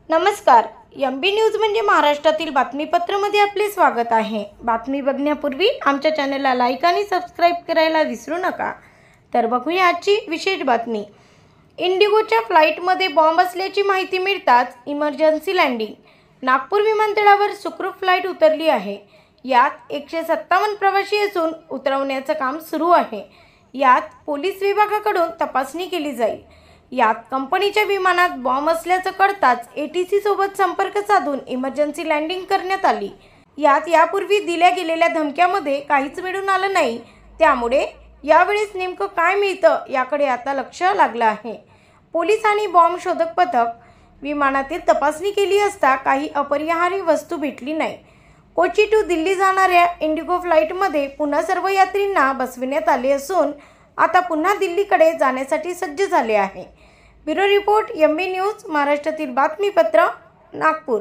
नमस्कार. MB news म्हणजे महाराष्ट्रातील बातमीपत्रामध्ये आपले स्वागत आहे. बातमी बघण्यापूर्वी आमच्या चॅनलला लाईक आणि सबस्क्राईब करायला विसरू नका. तर बघूया आजची विशेष बातमी. इंडिगोच्या फ्लाईटमध्ये बॉम्ब असल्याची माहिती मिळताच इमर्जन्सी लँडिंग. नागपूर विमानतळावर सुखरूप फ्लाईट उतरली आहे. यात 157 प्रवासी असून उतरवण्याचं काम सुरू आहे. यात पोलीस विभागाकडून तपासणी केली जाईल. यात कंपनीच्या विमानात बॉम्ब असल्याचं कळताच ATC सोबत संपर्क साधून इमर्जन्सी लँडिंग करण्यात आली. यात यापूर्वी दिल्या गेलेल्या धमक्यामध्ये काहीच मिळून आलं नाही. त्यामुळे यावेळेस नेमकं काय मिळतं याकडे आता लक्ष लागलं आहे. पोलीस आणि बॉम्ब शोधक पथक विमानातील तपासणी केली असता काही अपरिहार्य वस्तू भेटली नाही. कोची टू दिल्ली जाणाऱ्या इंडिगो फ्लाईटमध्ये पुन्हा सर्व यात्रींना बसविण्यात आले असून आता पुन्हा दिल्लीकडे जाण्यासाठी सज्ज झाले आहे. ब्युरो रिपोर्ट, एमबी न्यूज, महाराष्ट्रातील बातमीपत्र, नागपूर.